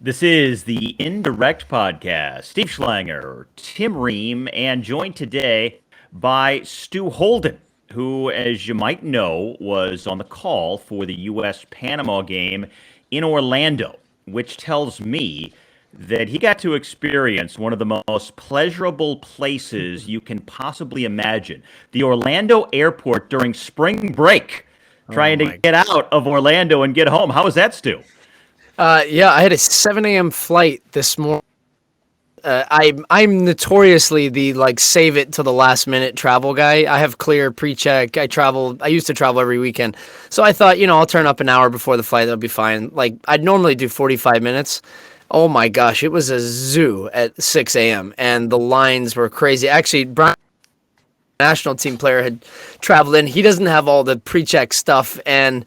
This is the Indirect Podcast. Steve Schlanger, Tim Ream, and joined today by Stu Holden, who, as you might know, was on the call for the U.S. Panama game in Orlando, which tells me that he got to experience one of the most pleasurable places you can possibly imagine, the Orlando airport during spring break, trying to get out of Orlando and get home. How was that, Stu? Yeah, I had a 7 a.m. flight this morning. I'm notoriously the save it to the last minute travel guy. I have clear pre-check. I used to travel every weekend. So I thought, I'll turn up an hour before the flight. That'll be fine. I'd normally do 45 minutes. Oh my gosh, it was a zoo at 6 a.m. and the lines were crazy. Actually, Brian, national team player, had traveled in. He doesn't have all the pre-check stuff, and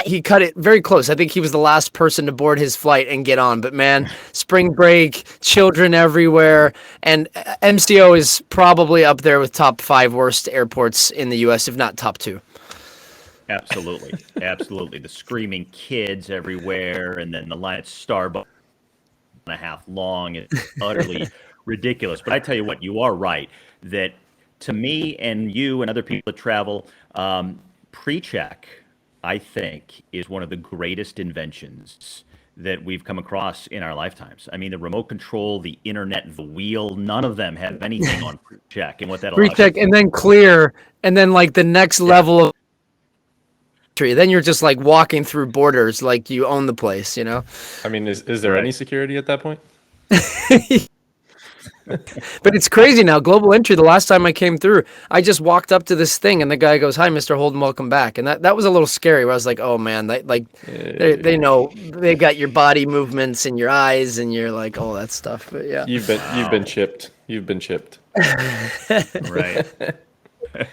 he cut it very close. I think he was the last person to board his flight and get on. But man, spring break, children everywhere, and MCO is probably up there with top 5 worst airports in the U.S., if not top 2. Absolutely. Absolutely. The screaming kids everywhere, and then the line at Starbucks and a half long. It's utterly ridiculous. But I tell you what, you are right that to me and you and other people that travel, pre-check, I think, is one of the greatest inventions that we've come across in our lifetimes. I mean, the remote control, the internet, the wheel, none of them have anything on pre-check. And what that allows pre-check and then clear, and then the next level of entry. Then you're just walking through borders like you own the place, I mean, is there any security at that point? But it's crazy now. Global entry. The last time I came through, I just walked up to this thing, and the guy goes, "Hi, Mr. Holden, welcome back." And that was a little scary. Where I was like, "Oh man, they know, they got your body movements and your eyes, and you're like all that stuff." But yeah, you've been chipped. You've been chipped. Right. A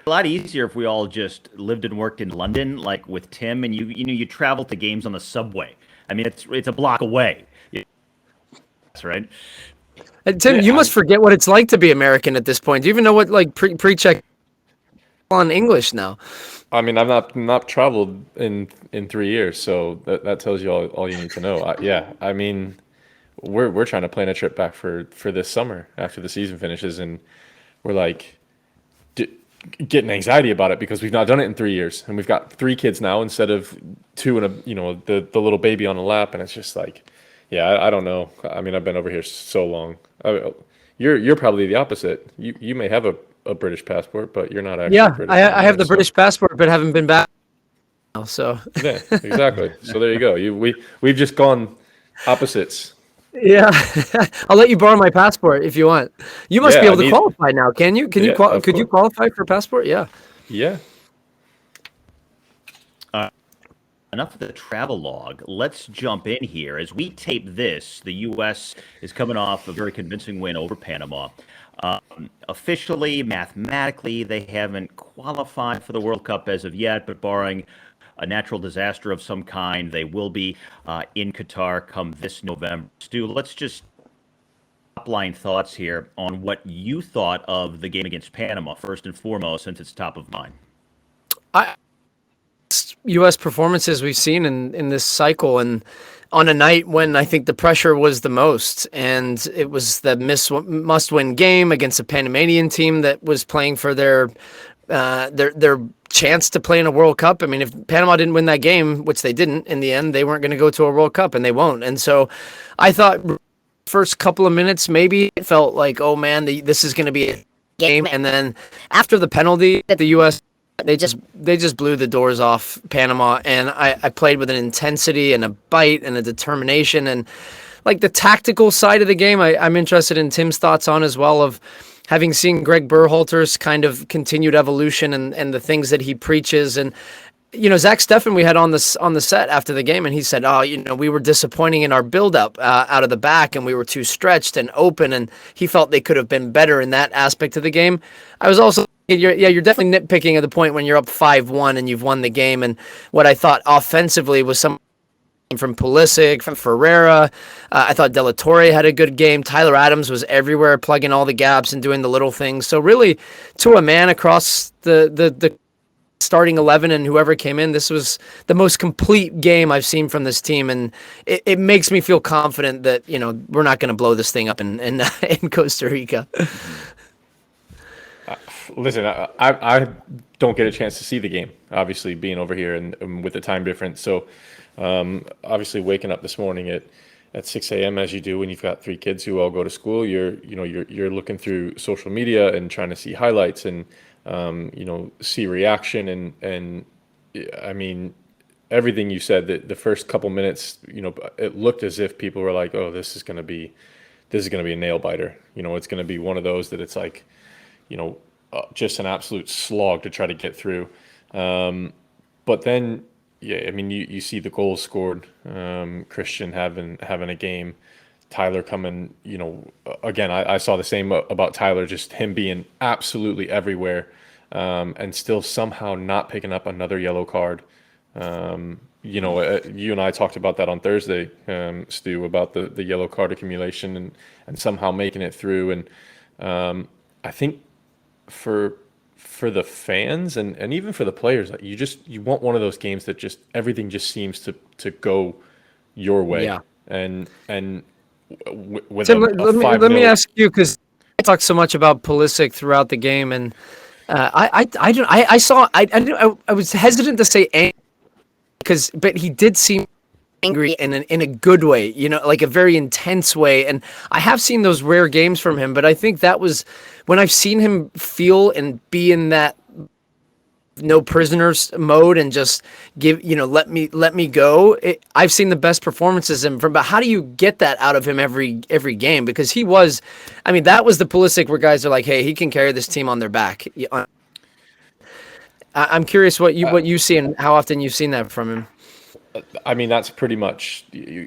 lot easier if we all just lived and worked in London, like with Tim, and you travel to games on the subway. I mean, it's a block away. That's right. And Tim, you must forget what it's like to be American at this point. Do you even know what pre-check on English now? I mean, I've not traveled in 3 years, so that tells you all you need to know. I mean, we're trying to plan a trip back for this summer after the season finishes, and we're getting anxiety about it because we've not done it in 3 years, and we've got 3 kids now instead of 2 and the little baby on the lap, and it's just I don't know. I mean, I've been over here so long. You're probably the opposite. You may have a British passport, but you're not actually. Yeah, British I have the British passport, but haven't been back now. So yeah, exactly. So there you go. We've just gone opposites. Yeah, I'll let you borrow my passport if you want. You must be able to qualify now, can you? Could you qualify for a passport? Yeah. Yeah. Enough of the travel log. Let's jump in here. As we tape this, the U.S. is coming off a very convincing win over Panama. Officially, mathematically, they haven't qualified for the World Cup as of yet, but barring a natural disaster of some kind, they will be in Qatar come this November. Stu, let's just top-line thoughts here on what you thought of the game against Panama, first and foremost, since it's top of mind. U.S. performances we've seen in this cycle, and on a night when I think the pressure was the most, and it was the must-win game against a Panamanian team that was playing for their chance to play in a World Cup. I mean, if Panama didn't win that game, which they didn't in the end, they weren't going to go to a World Cup, and they won't. And so I thought first couple of minutes, maybe it felt like, oh man, this is going to be a game. And then after the penalty, the U.S., they just blew the doors off Panama, and I played with an intensity and a bite and a determination, and the tactical side of the game, I'm interested in Tim's thoughts on as well, of having seen Greg Berhalter's kind of continued evolution and the things that he preaches. And Zach Steffen we had on the set after the game, and he said, we were disappointing in our build-up out of the back, and we were too stretched and open, and he felt they could have been better in that aspect of the game. I was also you're definitely nitpicking at the point when you're up 5-1 and you've won the game. And what I thought offensively was some from Pulisic, from Ferreira. I thought De La Torre had a good game. Tyler Adams was everywhere, plugging all the gaps and doing the little things. So really, to a man across the starting 11 and whoever came in, this was the most complete game I've seen from this team, and it makes me feel confident that we're not going to blow this thing up in in Costa Rica. Listen, I don't get a chance to see the game, obviously being over here and with the time difference. So obviously waking up this morning at 6 a.m. as you do when you've got 3 kids who all go to school, you're looking through social media and trying to see highlights and see reaction and I mean everything you said. That the first couple minutes, it looked as if people were like, "Oh, this is going to be a nail biter." It's going to be one of those that it's like, just an absolute slog to try to get through. But then, yeah, I mean, you see the goals scored, Christian having a game, Tyler coming, again, I saw the same about Tyler, just him being absolutely everywhere, and still somehow not picking up another yellow card. You and I talked about that on Thursday, Stu, about the yellow card accumulation and somehow making it through. And I think for the fans and even for the players, like you want one of those games that just everything just seems to go your way. Yeah. And with Tim, a let me ask you, because I talked so much about Pulisic throughout the game, and I was hesitant to say angry but he did seem angry in a good way, like a very intense way. And I have seen those rare games from him, but I think that was when I've seen him feel and be in that no prisoners mode and just give, let me go. I've seen the best performances in from, but how do you get that out of him every game? Because he was, I mean, that was the Pulisic where guys are like, hey, he can carry this team on their back. I'm curious what you see and how often you've seen that from him. I mean, that's pretty much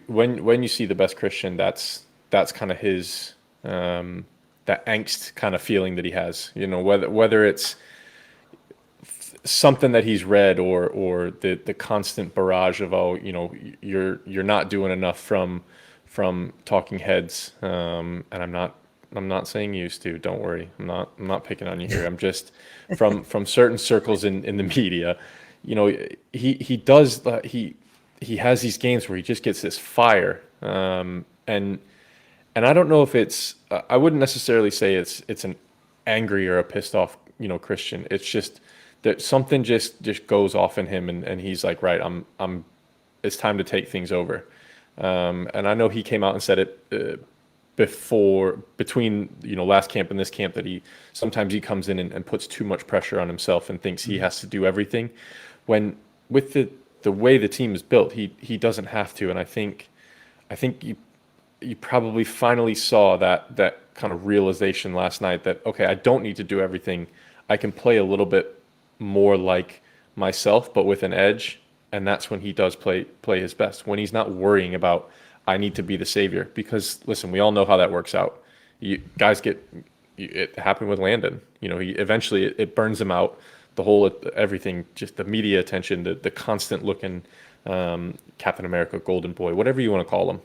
when you see the best Christian, that's kind of his that angst kind of feeling that he has. Whether it's something that he's read or the constant barrage of you're not doing enough from talking heads. And I'm not saying you, Stu. Don't worry. I'm not picking on you here. I'm just from certain circles in the media. He does he has these games where he just gets this fire, and I don't know if it's I wouldn't necessarily say it's an angry or a pissed off Christian. It's just that something just goes off in him, and he's like, right, I'm it's time to take things over. And I know he came out and said it between last camp and this camp that he sometimes comes in and puts too much pressure on himself and thinks he has to do everything, when with the way the team is built, he doesn't have to. And I think you probably finally saw that kind of realization last night that, okay, I don't need to do everything. I can play a little bit more like myself, but with an edge. And that's when he does play his best, when he's not worrying about, I need to be the savior. Because listen, we all know how that works out. It happened with Landon. He eventually it burns him out. The whole everything, just the media attention, the constant looking Captain America, Golden Boy, whatever you want to call him.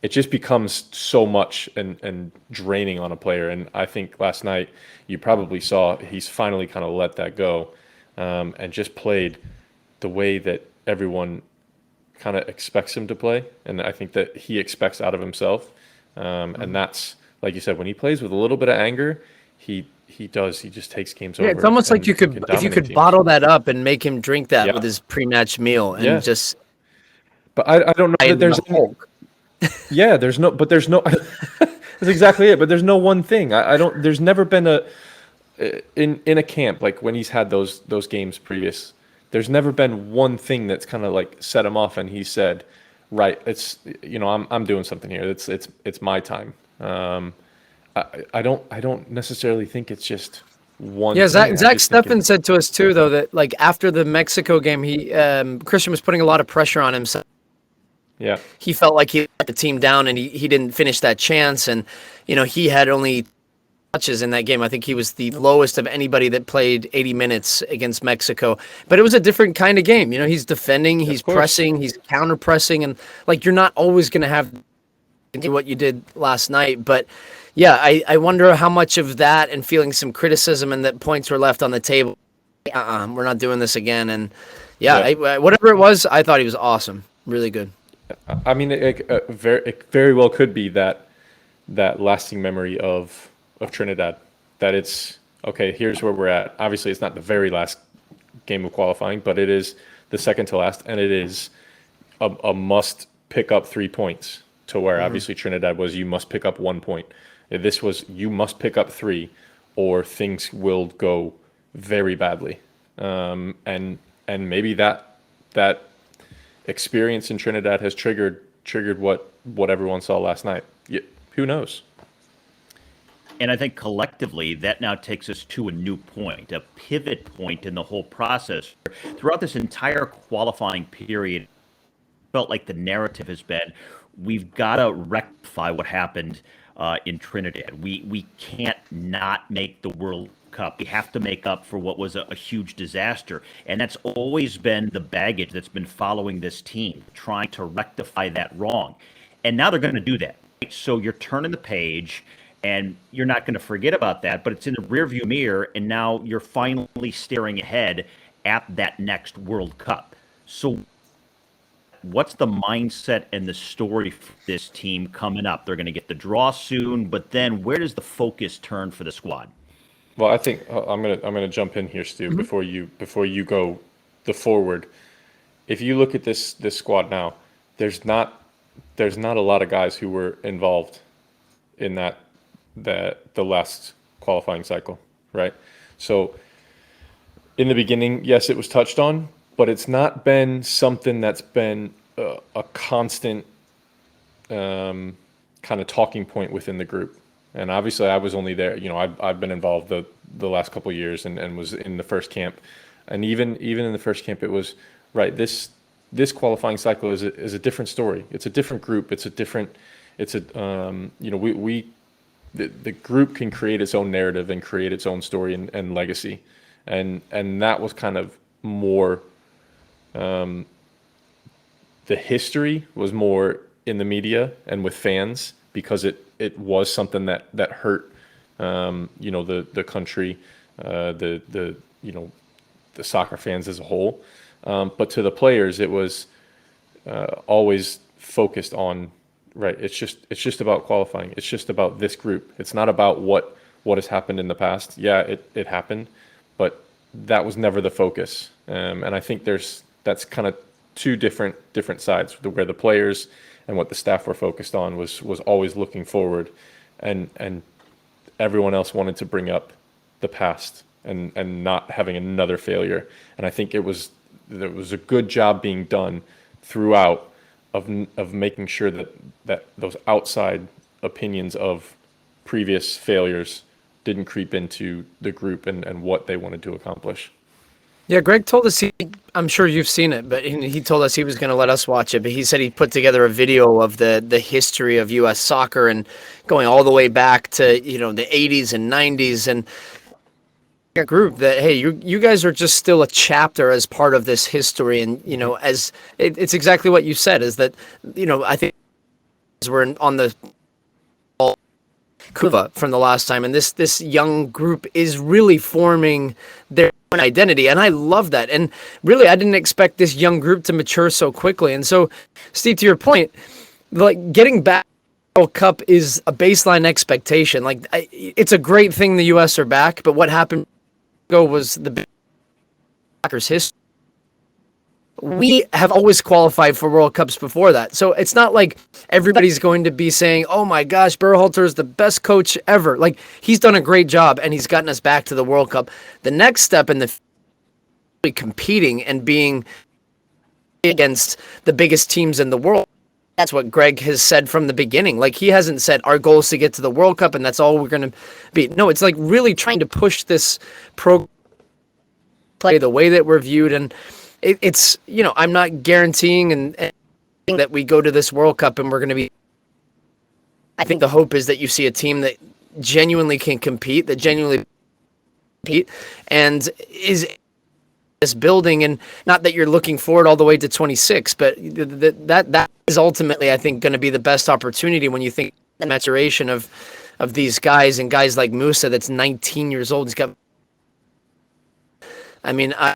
It just becomes so much and draining on a player. And I think last night you probably saw he's finally kind of let that go, and just played the way that everyone kind of expects him to play, and I think that he expects out of himself. And that's, like you said, when he plays with a little bit of anger, he just takes games over. It's almost like if you could bottle that up and make him drink that with his pre-match meal and just. But I don't know that there's. Yeah, there's no. That's exactly it. But there's no one thing. I don't. There's never been in a camp like when he's had those games previous. There's never been one thing that's kind of like set him off, and he said, "Right, it's I'm doing something here. It's my time." I don't necessarily think it's just one. Yeah, Zach Steffen said to us too, though, that like after the Mexico game, he Christian was putting a lot of pressure on himself. Yeah, he felt like he let the team down, and he didn't finish that chance, and he had only touches in that game. I think he was the lowest of anybody that played 80 minutes against Mexico. But it was a different kind of game. He's defending, he's pressing, he's counter pressing, and like you're not always going to have what you did last night. But yeah, I wonder how much of that and feeling some criticism and that points were left on the table we're not doing this again. And whatever it was, I thought he was awesome. Really good. I mean, it very well could be that lasting memory of Trinidad. That it's okay. Here's where we're at. Obviously, it's not the very last game of qualifying, but it is the second to last, and it is a must pick up 3 points. To where obviously Trinidad was you must pick up 1 point. This was you must pick up 3, or things will go very badly. And maybe that experience in Trinidad has triggered what everyone saw last night. Yeah, who knows? And I think collectively that now takes us to a new point, a pivot point in the whole process. Throughout this entire qualifying period, it felt like the narrative has been, we've got to rectify what happened in Trinidad. We can't not make the World Cup. We have to make up for what was a huge disaster. And that's always been the baggage that's been following this team, trying to rectify that wrong. And now they're going to do that. Right? So you're turning the page, and you're not going to forget about that, but it's in the rearview mirror, and now you're finally staring ahead at that next World Cup. So what's the mindset and the story for this team coming up? They're going to get the draw soon, but then where does the focus turn for the squad? Well, I think I'm gonna jump in here, Stu, before you go the forward. If you look at this squad now, there's not a lot of guys who were involved in the last qualifying cycle, right? So in the beginning, yes, it was touched on, but it's not been something that's been a constant kind of talking point within the group. And obviously, I was only there. I've been involved the last couple of years and was in the first camp, and even in the first camp, it was right. This qualifying cycle is a different story. It's a different group. It's a the group can create its own narrative and create its own story and legacy, and that was kind of more. The history was more in the media and with fans because it was something that hurt, the country, the soccer fans as a whole, but to the players it was always focused on. Right. It's just about qualifying. It's just about this group. It's not about what has happened in the past. Yeah, it happened, but that was never the focus. And I think that's kind of two different sides where the players and what the staff were focused on was always looking forward, and everyone else wanted to bring up the past and not having another failure. And I think there was a good job being done throughout of making sure that those outside opinions of previous failures didn't creep into the group and what they wanted to accomplish. Yeah, Greg told us I'm sure you've seen it, but he told us he was going to let us watch it. But he said he put together a video of the history of U.S. soccer and going all the way back to the 80s and 90s, and a group that, hey, you guys are just still a chapter as part of this history. And as it's exactly what you said, is that I think we're on the Kuva from the last time, and this young group is really forming their own identity, and I love that. And really, I didn't expect this young group to mature so quickly. And so, Steve, to your point, like getting back to the World Cup is a baseline expectation. Like it's a great thing the U.S. are back, but what happened was the Packers' history. We have always qualified for World Cups before that. So it's not like everybody's going to be saying, oh my gosh, Berhalter is the best coach ever. Like, he's done a great job and he's gotten us back to the World Cup. The next step in the competing and being against the biggest teams in the world. That's what Greg has said from the beginning. Like, he hasn't said our goal is to get to the World Cup and that's all we're going to be. No, it's like really trying to push this program play the way that we're viewed. And it's I'm not guaranteeing and that we go to this World Cup and we're going to be. I think the hope is that you see a team that genuinely can compete, and is this building, and not that you're looking forward all the way to 26, but that is ultimately, I think, going to be the best opportunity when you think the maturation of these guys, and guys like Musa that's 19 years old. He's got I mean, I'm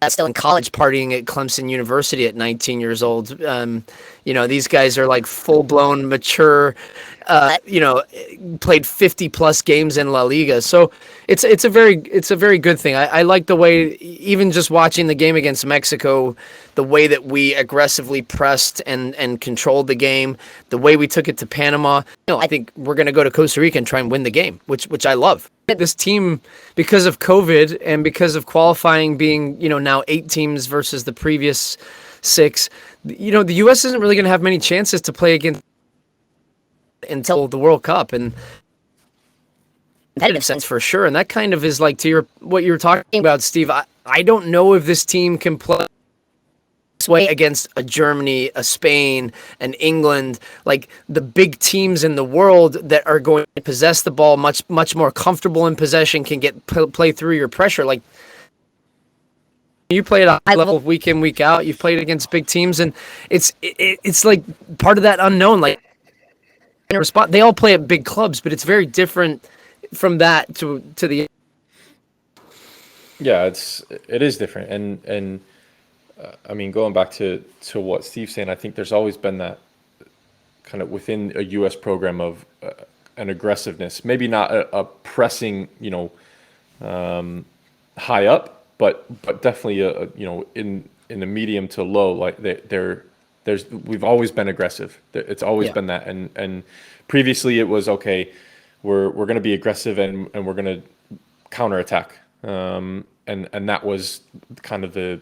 still in college partying at Clemson University at 19 years old. These guys are like full-blown mature, played 50 plus games in La Liga. So it's a very good thing. I like the way, even just watching the game against Mexico, the way that we aggressively pressed and controlled the game, the way we took it to Panama. I think we're going to go to Costa Rica and try and win the game, which I love. This team, because of COVID and because of qualifying being, now 8 teams versus the previous 6, the U.S. isn't really going to have many chances to play against until the World Cup, and competitive sense for sure. And that kind of is like to what you were talking about, Steve. I don't know if this team can play this way against a Germany, a Spain, an England, like the big teams in the world that are going to possess the ball much more comfortable in possession, can play through your pressure. Like, you play at a high level week in, week out. You've played against big teams, and it's like part of that unknown. Like, they all play at big clubs, but it's very different from that to the. Yeah, it is different, and I mean, going back to what Steve's saying, I think there's always been that kind of within a U.S. program of an aggressiveness, maybe not a pressing, high up, but definitely in the medium to low, like we've always been aggressive. It's always been that, and previously it was okay. We're going to be aggressive and we're going to counterattack, and that was kind of the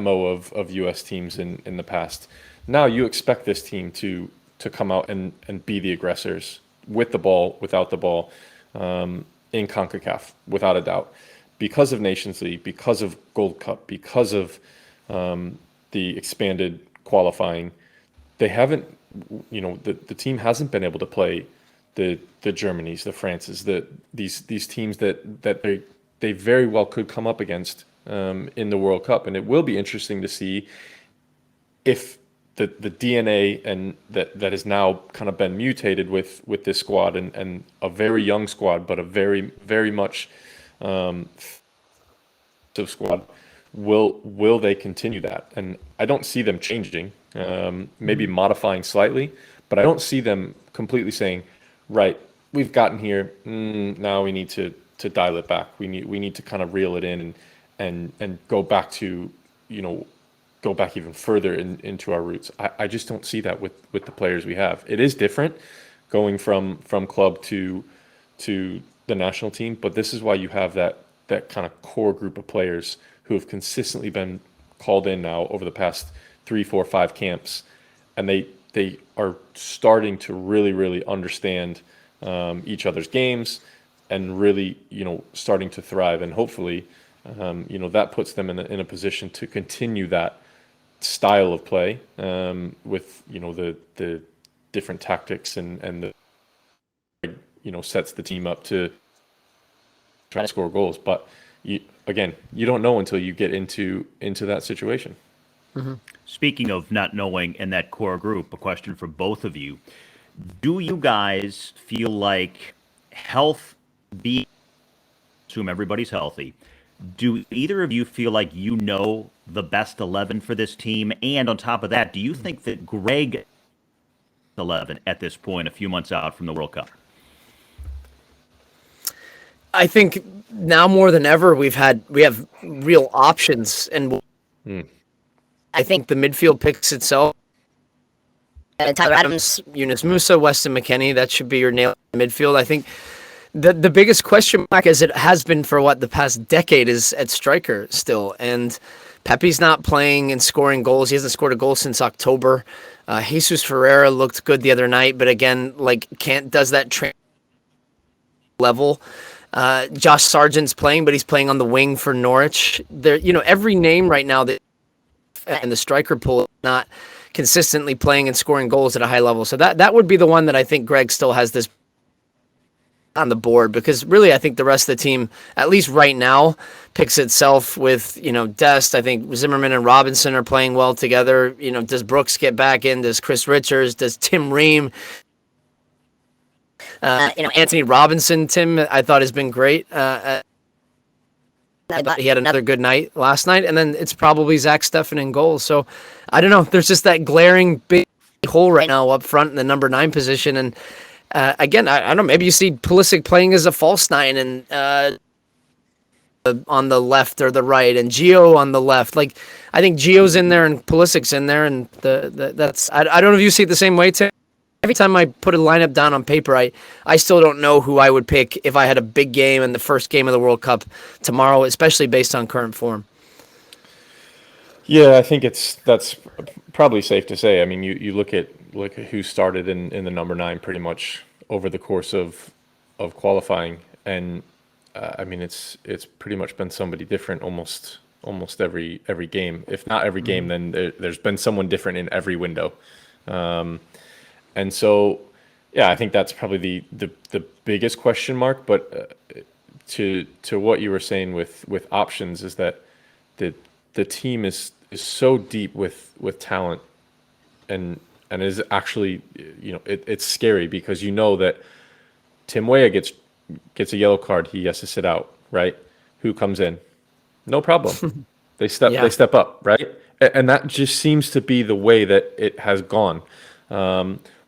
MO of U.S. teams in the past. Now you expect this team to come out and be the aggressors with the ball, without the ball, in CONCACAF, without a doubt, because of Nations League, because of Gold Cup, because of the expanded qualifying. They haven't, the team hasn't been able to play the Germanys, the Frances, these teams that they very well could come up against in the World Cup. And it will be interesting to see if the DNA and that has now kind of been mutated with this squad and a very young squad, but a very, very much squad, will they continue that? And I don't see them changing, maybe modifying slightly, but I don't see them completely saying, right, we've gotten here, now we need to dial it back. We need to kind of reel it in and go back to, go back even further into our roots. I just don't see that with the players we have. It is different going from club to the national team, but this is why you have that kind of core group of players who have consistently been called in now over the past 3, 4, 5 camps, and they are starting to really, really understand each other's games and really, starting to thrive. And hopefully, that puts them in a position to continue that style of play with, the different tactics and the, sets the team up to try to score goals. But you don't know until you get into that situation. Mm-hmm. Speaking of not knowing in that core group, a question for both of you. Do you guys feel like assume everybody's healthy, do either of you feel like the best 11 for this team? And on top of that, do you think that Greg 11 at this point, a few months out from the World Cup? I think now more than ever we have real options, and I think the midfield picks itself. Tyler Adams, Yunus Musa, Weston McKennie, that should be your nail midfield. I think the biggest question mark, as it has been for the past decade, is at striker still. And Pepe's not playing and scoring goals. He hasn't scored a goal since October. Jesus Ferreira looked good the other night, but again, does that level. Josh Sargent's playing, but he's playing on the wing for Norwich. Every name right now that and the striker pool is not consistently playing and scoring goals at a high level. So that would be the one that I think Greg still has this on the board, because really I think the rest of the team, at least right now, picks itself with, Dest. I think Zimmerman and Robinson are playing well together. Does Brooks get back in? Does Chris Richards? Does Tim Ream? Anthony Robinson, Tim, I thought has been great. I thought he had another good night last night, and then it's probably Zach Steffen in goals. So I don't know. There's just that glaring big hole right now up front in the number 9 position. And again, I don't know. Maybe you see Pulisic playing as a false 9 and on the left or the right, and Gio on the left. Like I think Gio's in there and Pulisic's in there, and that's I don't know if you see it the same way, Tim. Every time I put a lineup down on paper, I still don't know who I would pick if I had a big game in the first game of the World Cup tomorrow, especially based on current form. Yeah, I think that's probably safe to say. I mean, you look at who started in the number 9 pretty much over the course of qualifying, and I mean it's pretty much been somebody different almost every game. If not every game, then there's been someone different in every window. And so, yeah, I think that's probably the biggest question mark. But to what you were saying with options is that the team is so deep with talent, and is actually, it's scary because you know that Tim Weah gets a yellow card, he has to sit out, right? Who comes in? No problem. They step up, right? And that just seems to be the way that it has gone.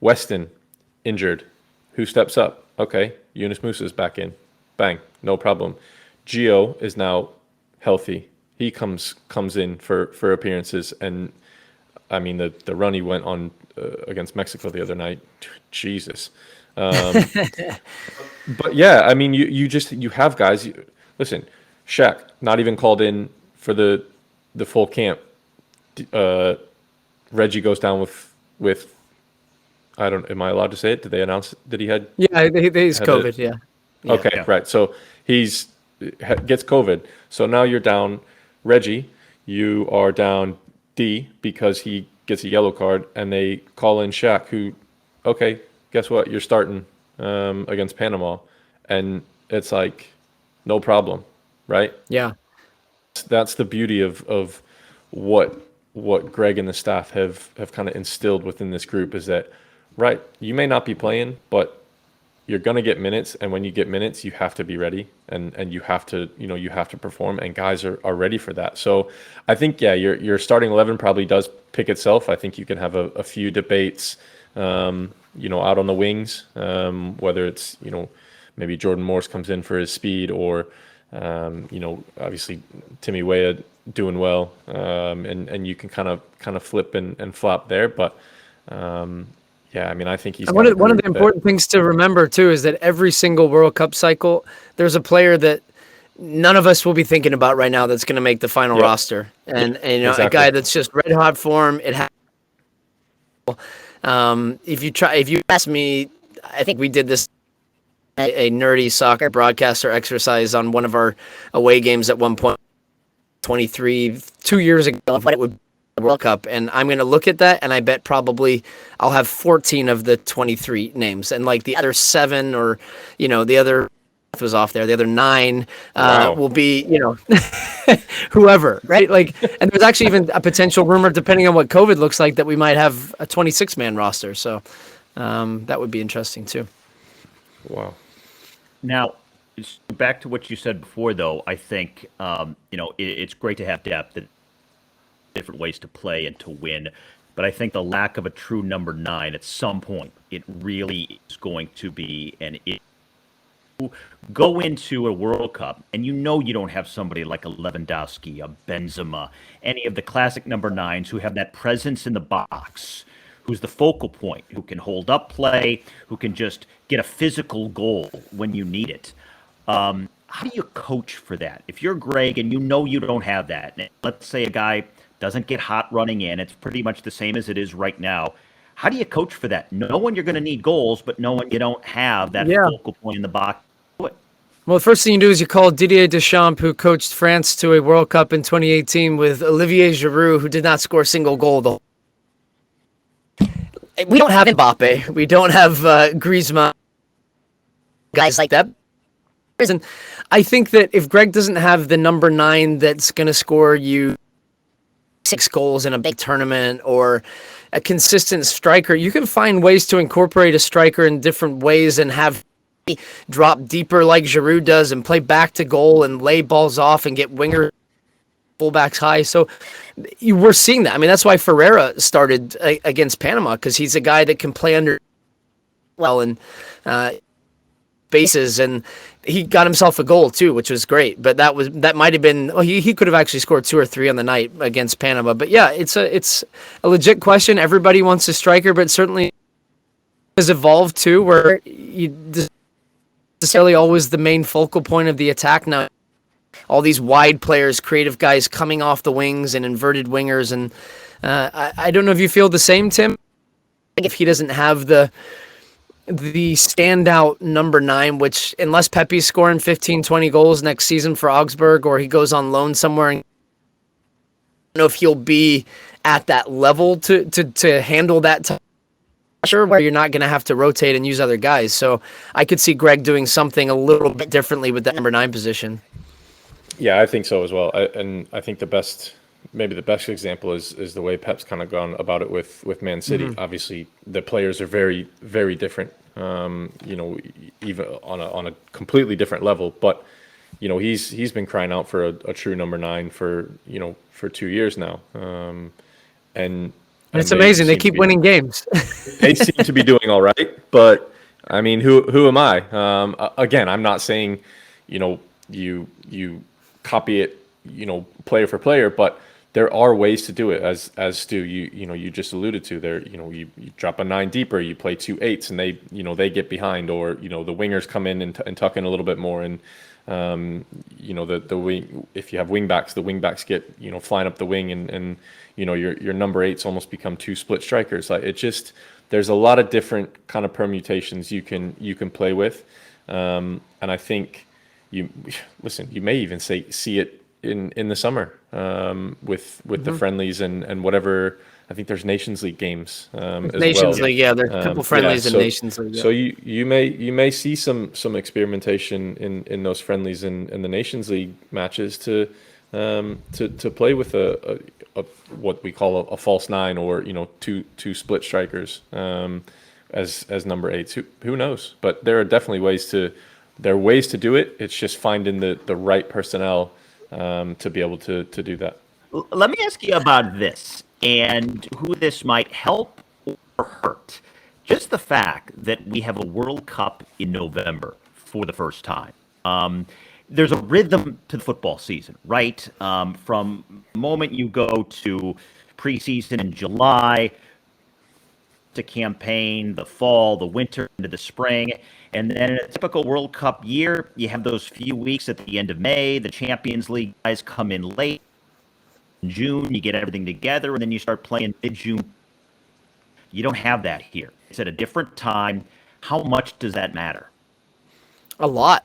Weston injured. Who steps up? Okay, Yunus Musa's back in. Bang, no problem. Gio is now healthy. He comes in for appearances, and I mean the run he went on against Mexico the other night. Jesus. But yeah, I mean you have guys. Listen, Shaq not even called in for the full camp. Reggie goes down with. I don't. Am I allowed to say it? Did they announce that he had? Yeah, he's COVID. Yeah. Okay, Yeah. right. So gets COVID. So now you're down Reggie. You are down D because he gets a yellow card, and they call in Shaq, who, okay, guess what? You're starting against Panama, and it's like no problem, right? Yeah. That's the beauty of what Greg and the staff have kind of instilled within this group is that. Right. You may not be playing, but you're going to get minutes. And when you get minutes, you have to be ready and you have to, you have to perform, and guys are ready for that. So I think, yeah, your starting 11 probably does pick itself. I think you can have a few debates, out on the wings, whether it's, maybe Jordan Morse comes in for his speed or, obviously Timmy Weah doing well. And you can kind of flip and flop there. But, yeah, I mean, I think he's one of the important things to remember too is that every single World Cup cycle, there's a player that none of us will be thinking about right now that's going to make the final roster, and exactly. A guy that's just red hot form. If you ask me, I think we did this a nerdy soccer broadcaster exercise on one of our away games at one point, 2 years ago, of what it would. World Cup, and I'm going to look at that, and I bet probably I'll have 14 of the 23 names, and like the other 7 or the other was off there, the other 9 will be whoever, right? Like, and there's actually even a potential rumor, depending on what COVID looks like, that we might have a 26-man roster, so that would be interesting too. Wow. Now, back to what you said before, though, I think it's great to have depth. Different ways to play and to win, but I think the lack of a true number 9 at some point, it really is going to be an issue. Go into a World Cup and you don't have somebody like a Lewandowski, a Benzema, any of the classic number 9s who have that presence in the box, who's the focal point, who can hold up play, who can just get a physical goal when you need it. How do you coach for that? If you're Greg and you don't have that, let's say a guy doesn't get hot running in, it's pretty much the same as it is right now. How do you coach for that? Knowing you're going to need goals, but knowing you don't have that focal point in the box. Well, the first thing you do is you call Didier Deschamps, who coached France to a World Cup in 2018 with Olivier Giroud, who did not score a single goal. We don't have Mbappe. We don't have Griezmann. Guys like that. And I think that if Greg doesn't have the number 9 that's going to score you 6 goals in a big tournament or a consistent striker, you can find ways to incorporate a striker in different ways and have drop deeper like Giroud does and play back to goal and lay balls off and get winger fullbacks high. So we're seeing that. I mean, that's why Ferreira started against Panama, because he's a guy that can play under well and bases, and he got himself a goal too, which was great. But that might have been, well, he could have actually scored 2 or 3 on the night against Panama. But yeah, it's a legit question. Everybody wants a striker, but certainly has evolved too, where you necessarily always the main focal point of the attack now. All these wide players, creative guys coming off the wings and inverted wingers, and I don't know if you feel the same, Tim. If he doesn't have the standout number 9, which unless Pepe's scoring 15, 20 goals next season for Augsburg, or he goes on loan somewhere, and I don't know if he'll be at that level to handle that pressure where you're not going to have to rotate and use other guys. So I could see Greg doing something a little bit differently with the number 9 position. Yeah, I think so as well. And I think the best example is the way Pep's kind of gone about it with Man City. Mm-hmm. Obviously, the players are very, very different. Even on a completely different level. But he's been crying out for a true number 9 for 2 years now. And it's amazing. They keep winning games. They seem to be doing all right. But I mean, who am I? Again, I'm not saying you copy it, player for player, but there are ways to do it. As Stu, you just alluded to there. You drop a 9 deeper, you play 2 8s, and they get behind, or the wingers come in and tuck in a little bit more, and the wing. If you have wing backs, the wing backs get flying up the wing, and your number 8s almost become 2 split strikers. Like there's a lot of different kind of permutations you can play with, and I think. You may even see it in the summer with mm-hmm. the friendlies and whatever. I think there's Nations League games as Nations well. League, yeah, there's a couple friendlies in Nations League. Yeah. So you may see some experimentation in those friendlies and the Nations League matches to play with a what we call a false 9, or two split strikers as number 8s. Who knows? But there are definitely ways to do it. It's just finding the right personnel to be able to do that. Let me ask you about this and who this might help or hurt. Just the fact that we have a World Cup in November for the first time. There's a rhythm to the football season, right? From the moment you go to preseason in July, to campaign, the fall, the winter, into the spring. And then in a typical World Cup year, you have those few weeks at the end of May. The Champions League guys come in late. In June, you get everything together, and then you start playing mid-June. You don't have that here. It's at a different time. How much does that matter? A lot.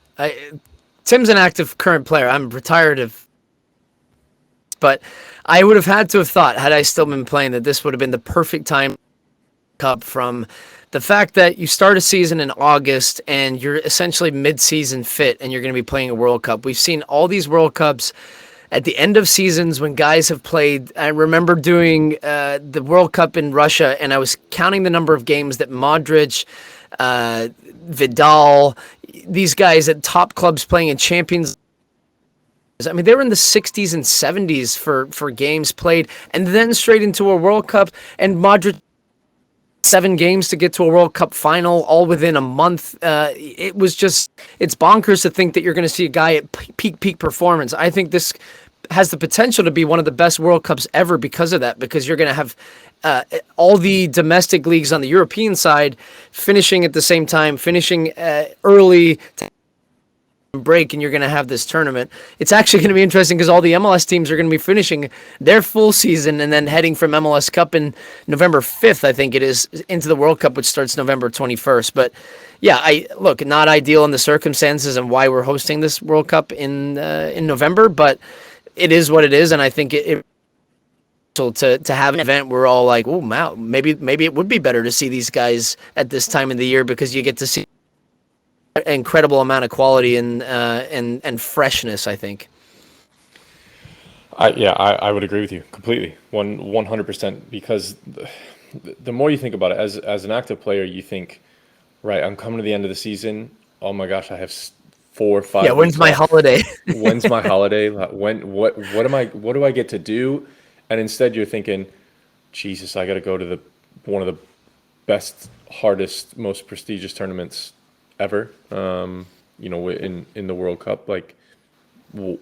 Tim's an active current player. I'm retired but I would have had to have thought, had I still been playing, that this would have been the perfect time Cup, from the fact that you start a season in August and you're essentially mid-season fit and you're going to be playing a World Cup. We've seen all these World Cups at the end of seasons when guys have played. I remember doing the World Cup in Russia, and I was counting the number of games that Modric, Vidal, these guys at top clubs playing in Champions. I mean, they were in the 60s and 70s for games played, and then straight into a World Cup, and Modric 7 games to get to a World Cup final, all within a month. It's bonkers to think that you're going to see a guy at peak performance. I think this has the potential to be one of the best World Cups ever because of that, because you're going to have all the domestic leagues on the European side finishing at the same time, finishing early break, and you're going to have this tournament. It's actually going to be interesting because all the MLS teams are going to be finishing their full season and then heading from MLS Cup in November 5th, I think it is, into the World Cup, which starts November 21st. But yeah, not ideal in the circumstances and why we're hosting this World Cup in November, but it is what it is, and I think it to have an event where we're all like, oh, wow, maybe it would be better to see these guys at this time of the year, because you get to see an incredible amount of quality and freshness, I think. I would agree with you completely, 100%, because the more you think about it, as an active player, you think, right, I'm coming to the end of the season. oh my gosh, I have 4 or 5 Yeah, when's weeks my off. holiday? When's my holiday? Like, what do I get to do? And instead you're thinking, Jesus, I got to go to the one of the best, hardest, most prestigious tournaments ever. In the World Cup, like, well,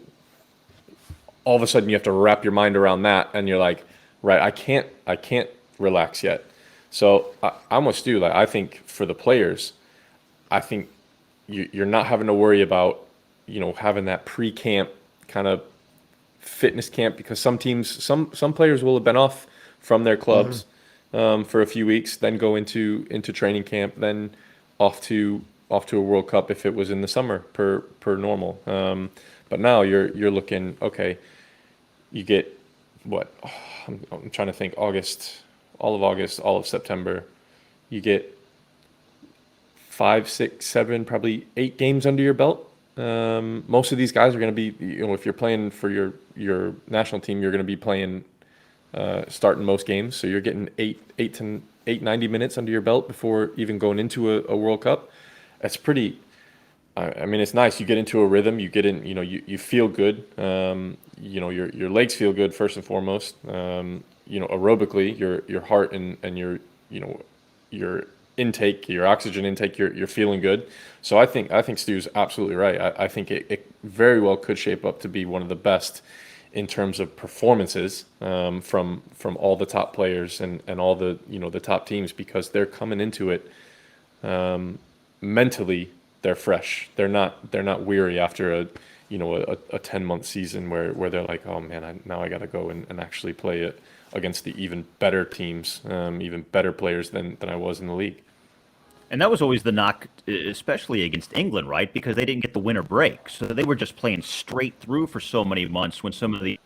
all of a sudden you have to wrap your mind around that, and you're like, right, I can't relax yet. So I'm with Stu. Like, I think for the players, I think you're not having to worry about, having that pre-camp kind of fitness camp, because some teams, some players will have been off from their clubs for a few weeks, then go into training camp, then off to a World Cup if it was in the summer per normal. But now you're looking, okay, you get what? I'm trying to think. August, all of September, you get 5, 6, 7, probably 8 games under your belt. Most of these guys are going to be, if you're playing for your national team, you're going to be playing, starting most games. So you're getting 90 minutes under your belt before even going into a World Cup. That's pretty. I mean, it's nice. You get into a rhythm. You get in. You feel good. Your legs feel good first and foremost. Aerobically, your heart and your intake, your oxygen intake, you're feeling good. So I think Stu's absolutely right. I think it very well could shape up to be one of the best in terms of performances, from all the top players and all the top teams, because they're coming into it, mentally. They're fresh. They're not weary after a 10-month season where they're like, oh man, now I got to go and actually play it against the even better teams, even better players than I was in the league. And that was always the knock, especially against England, right? Because they didn't get the winter break. So they were just playing straight through for so many months, when some of the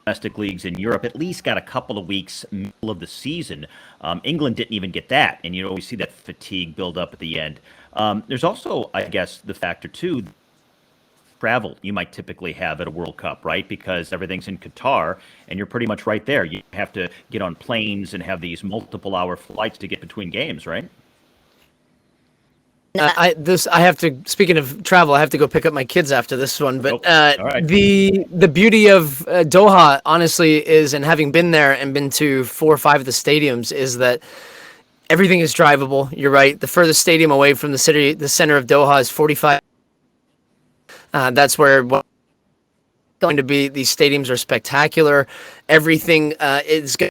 domestic leagues in Europe at least got a couple of weeks middle of the season. England didn't even get that. And we see that fatigue build up at the end. There's also, I guess, the factor, too, travel you might typically have at a World Cup, right? Because everything's in Qatar, and you're pretty much right there. You have to get on planes and have these multiple-hour flights to get between games, right? I have to. Speaking of travel, I have to go pick up my kids after this one. But all right. the beauty of Doha, honestly, is, and having been there and been to 4 or 5 of the stadiums, is that everything is drivable. You're right. The furthest stadium away from the center of Doha, is 45. That's where going to be. These stadiums are spectacular. Everything is good.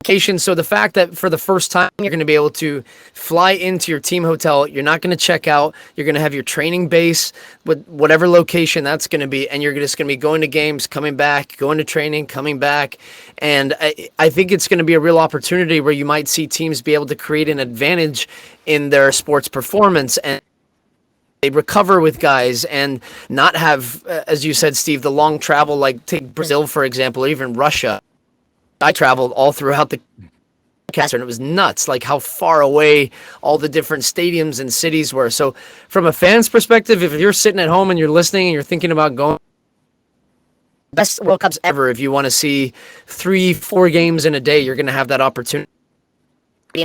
So the fact that for the first time you're going to be able to fly into your team hotel, you're not going to check out, you're going to have your training base with whatever location that's going to be, and you're just going to be going to games, coming back, going to training, coming back. And I think it's going to be a real opportunity where you might see teams be able to create an advantage in their sports performance, and they recover with guys and not have, as you said, Steve, the long travel, like take Brazil, for example, or even Russia. I traveled all throughout the country, and it was nuts, like how far away all the different stadiums and cities were. So from a fan's perspective, if you're sitting at home and you're listening and you're thinking about going, best World Cups ever, if you want to see 3-4 games in a day, you're going to have that opportunity.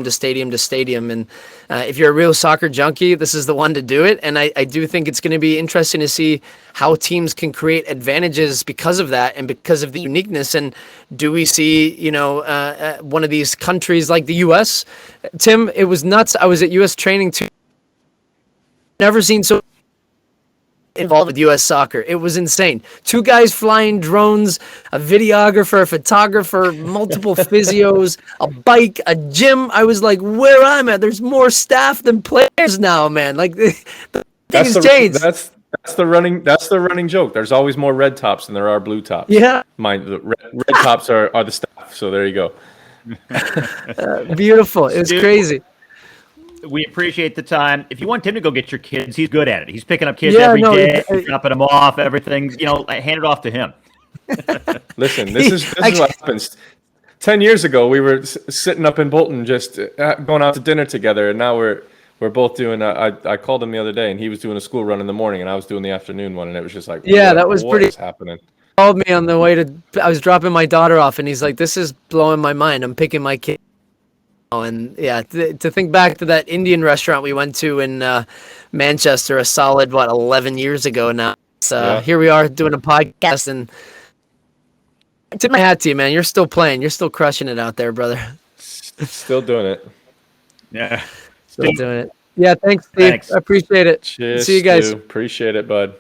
Stadium to stadium. And if you're a real soccer junkie, this is the one to do it. And I do think it's going to be interesting to see how teams can create advantages because of that and because of the uniqueness. And do we see, one of these countries like the U.S.? Tim, it was nuts. I was at U.S. training too. Never seen so involved with U.S. soccer. It was insane. 2 guys flying drones, a videographer, a photographer, multiple physios, a bike, a gym. I was like, where I'm at, there's more staff than players now, man. Like the thing has changed. That's the running joke. There's always more red tops than there are blue tops. Yeah. The red tops are the staff. So there you go. Beautiful. It's crazy. We appreciate the time. If you want Tim to go get your kids, he's good at it. He's picking up kids every day, dropping them off, everything. Hand it off to him. Listen, this is what happens. 10 years ago, we were sitting up in Bolton, just going out to dinner together, and now we're both doing. I called him the other day, and he was doing a school run in the morning, and I was doing the afternoon one, and it was just like, that was what is happening? Called me on the way to. I was dropping my daughter off, and he's like, "This is blowing my mind. I'm picking my kid." And yeah, to think back to that Indian restaurant we went to in Manchester, a solid 11 years ago now. So here we are doing a podcast, and tip my hat to you, man. You're still playing. You're still crushing it out there, brother. Still doing it. Yeah. Still doing it. Yeah, thanks, Steve. Thanks. I appreciate it. Cheers. See you guys. Stu. Appreciate it, bud.